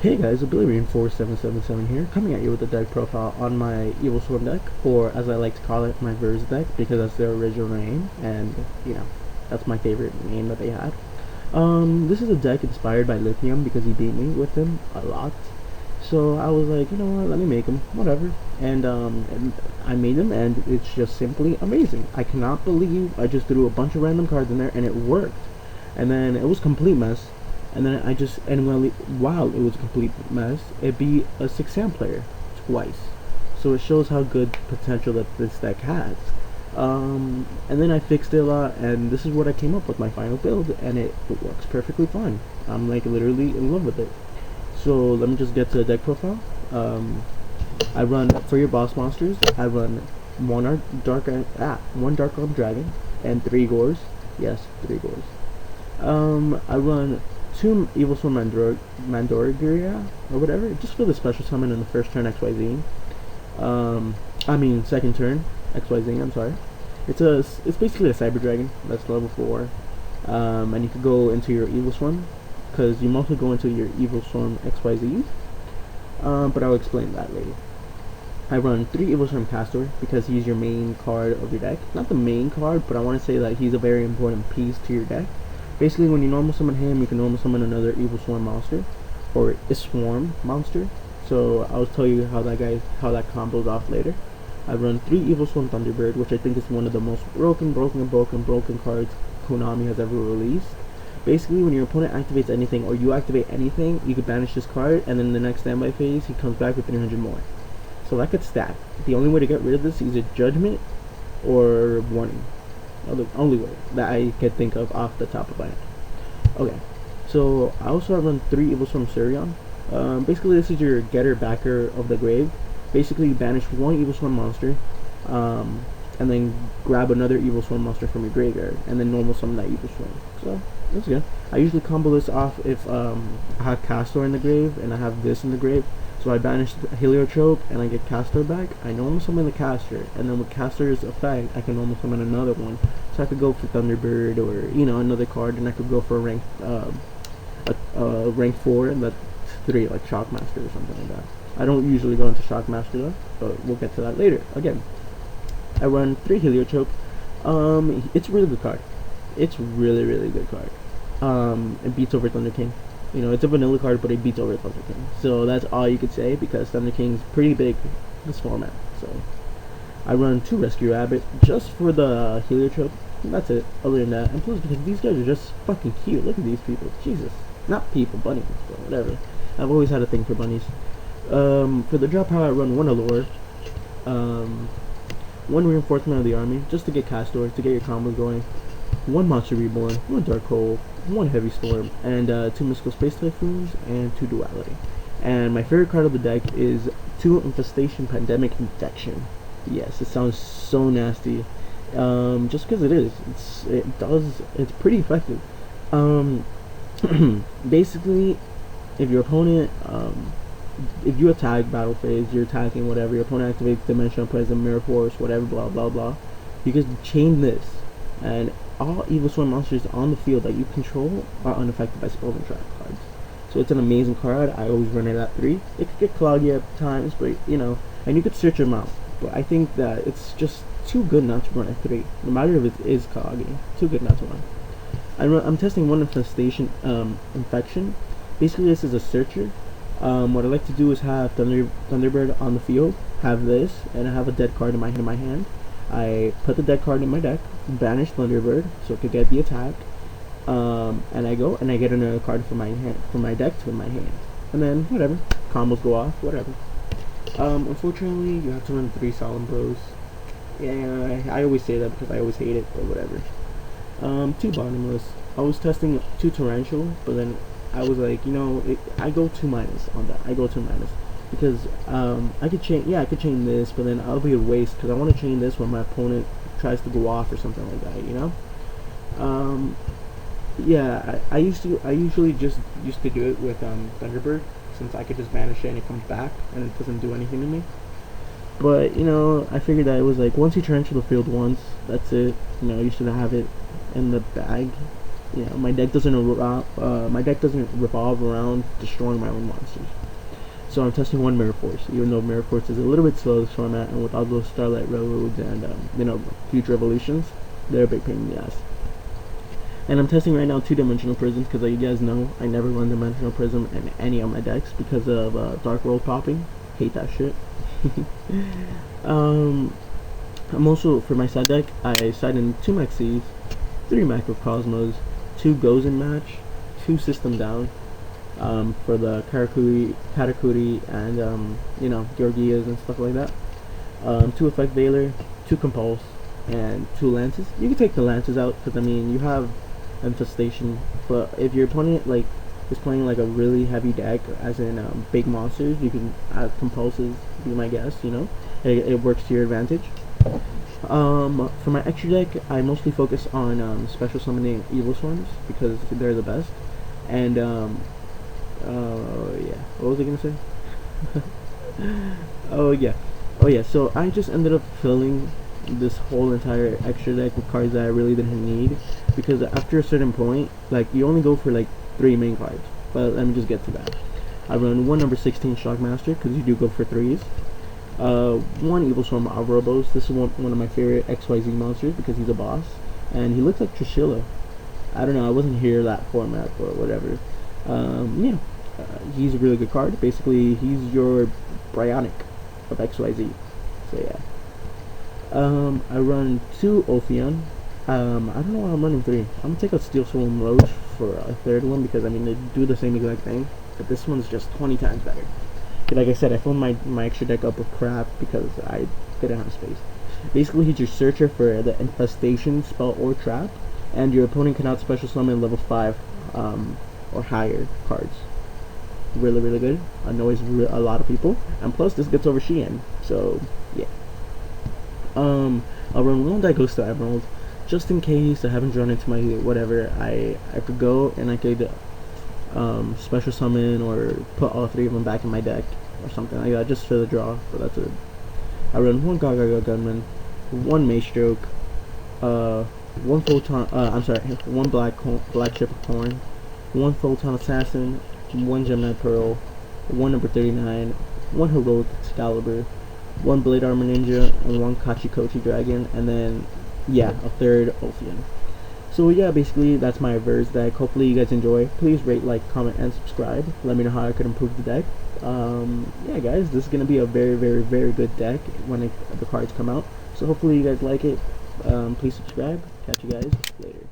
Hey guys, Oblivion 4777 here, coming at you with a deck profile on my EvilSwarm deck, or as I like to call it, my Verz deck, because that's their original name, and, that's my favorite name that they had. This is a deck inspired by Lithium, because he beat me with him a lot. So I was like, you know what, let me make him, whatever. And I made him, and it's just simply amazing. I cannot believe I just threw a bunch of random cards in there, and it worked. And then it was a complete mess. And then while it was a complete mess, it beat a 6-Sam player twice. So it shows how good potential that this deck has. And then I fixed it a lot, and this is what I came up with, my final build, and it works perfectly fine. I'm like literally in love with it. So let me just get to the deck profile. I run, for your boss monsters, I run one Dark Arm Dragon and 3 Gores. Yes, 3 Gores. I run 2 EvilSwarm Mandorigia or whatever, just for the special summon in the first turn XYZ. Second turn XYZ. I'm sorry. It's basically a Cyber Dragon that's level 4, and you could go into your EvilSwarm because you mostly go into your EvilSwarm XYZs. But I'll explain that later. I run 3 EvilSwarm Castor because he's your main card of your deck. Not the main card, but I want to say that he's a very important piece to your deck. Basically, when you normal summon him, you can normal summon another EvilSwarm monster, or a Swarm monster. So I'll tell you how that combos off later. I run 3 EvilSwarm Thunderbird, which I think is one of the most broken cards Konami has ever released. Basically, when your opponent activates anything, or you activate anything, you can banish this card, and then in the next standby phase, he comes back with 300 more. So that could stack. The only way to get rid of this is either Judgment or Warning. The only way that I could think of off the top of my head. Okay, so I also run 3 EvilSwarm Surion. Basically, this is your getter backer of the grave. Basically, you banish 1 EvilSwarm monster, and then grab another EvilSwarm monster from your graveyard, and then normal summon that EvilSwarm. So that's good. I usually combo this off if I have Castor in the grave and I have this in the grave. So I banish the Heliotrope and I get Castor back. I normal summon the Castor, and then with Castor's effect, I can normal summon another one. So I could go for Thunderbird or another card, and I could go for a rank 4 and that's 3, like Shockmaster or something like that. I don't usually go into Shockmaster though, but we'll get to that later. Again, I run 3 Heliotrope. It's a really good card. It's really good card. It beats over Thunder King. It's a vanilla card, but it beats over Thunder King. So that's all you could say, because Thunder King's pretty big in this format. So I run 2 Rescue Rabbit just for the Heliotrope. That's it. Other than that, and plus because these guys are just fucking cute. Look at these people. Jesus. Not people, bunnies, but whatever. I've always had a thing for bunnies. For the drop power, I run 1 Allure. 1 Reinforcement of the Army, just to get Castor, to get your combos going. 1 Monster Reborn, 1 Dark Hole, 1 Heavy Storm, and 2 Mystical Space Typhoons, and 2 Duality. And my favorite card of the deck is 2 Infestation Pandemic Infection. Yes, it sounds so nasty. Just because it is. It's pretty effective. Basically, if your opponent, if you attack battle phase, you're attacking whatever, your opponent activates Dimensional Prism, Mirror Force, whatever, blah blah blah, you can chain this, and all EvilSwarm monsters on the field that you control are unaffected by spells and trap cards. So it's an amazing card. I always run it at 3. It could get cloggy at times, but and you could search them out. But I think that it's just too good not to run at 3. No matter if it is cloggy, too good not to run. I'm testing 1 Infestation Infection. Basically, this is a searcher. What I like to do is have Thunderbird on the field, have this, and I have a dead card in my hand. I put the dead card in my deck, banish Thunderbird so it could get the attack, and I go and I get another card from my deck to my hand, and then whatever, combos go off, whatever. Unfortunately, you have to run 3 Solemn Bros. Yeah, I always say that because I always hate it, but whatever. 2 Bottomless. I was testing 2 Torrential, but then I was like, I go 2 minus on that. I go 2 minus. Because I could chain this, but then I'll be a waste because I want to chain this when my opponent tries to go off or something like that, I usually just used to do it with Thunderbird, since I could just banish it and it comes back and it doesn't do anything to me. But I figured that it was like once you trench the field once, that's it. You should have it in the bag. You know, my deck doesn't revolve around destroying my own monsters. So I'm testing one Mirror Force, even though Mirror Force is a little bit slow this format, and with all those Starlight Railroads and you know, future evolutions, they're a big pain in the ass. And I'm testing right now 2-dimensional prisms because, like you guys know, I never run dimensional prism in any of my decks because of Dark World popping. Hate that shit. I'm also, for my side deck, I side in 2 Maxis, 3 Macrocosmos, 2 Gozen Match, 2 System Down, for the Katakuri and you know, Georgias and stuff like that. 2 Effect Veiler, 2 Compulse, and 2 Lances. You can take the Lances out because, I mean, you have Infestation, but if your opponent like is playing like a really heavy deck, as in big monsters, you can add Compulses, be my guess. You know, it works to your advantage. For my extra deck, I mostly focus on special summoning EvilSwarms because they're the best. And yeah, what was I gonna say? oh yeah. So I just ended up filling this whole entire extra deck with cards that I really didn't need, because after a certain point, like, you only go for like 3 main cards. But let me just get to that. I run 1 number 16 Shockmaster because you do go for 3s. 1 EvilSwarm Ouroboros. This is one of my favorite XYZ monsters because he's a boss and he looks like Trishilla. I don't know, I wasn't here that format, but whatever. Yeah, he's a really good card. Basically, he's your Bryonic of XYZ. So yeah. I run 2 Ophion. I don't know why I'm running 3. I'm gonna take a Steel Soul Roach for a 3rd one because, I mean, they do the same exact thing, but this one's just 20 times better. Like I said, I filled my extra deck up with crap because I didn't have space. Basically, he's your searcher for the Infestation, spell, or trap, and your opponent cannot special summon level 5 or higher cards. Really, really good. Annoys a lot of people, and plus this gets over Shein. So yeah. I'll run 1 Ghost to Emerald, just in case I haven't run into my whatever. I could go and I could special summon or put all 3 of them back in my deck or something like that, just for the draw. So that's it. I run 1 Gaga Gunman, 1 Maestroke, 1 Photon. 1 Black Chip of Horn, 1 Photon Assassin, 1 Gemini Pearl, 1 number 39, 1 Heroic Excalibur, 1 Blade Armor Ninja, and 1 Kachikochi Dragon, and then yeah, a 3rd Ophion. So yeah, basically that's my Verz deck. Hopefully you guys enjoy. Please rate, like, comment, and subscribe. Let me know how I could improve the deck. Yeah guys, this is gonna be a very, very, very good deck when the cards come out. So hopefully you guys like it. Please subscribe. Catch you guys later.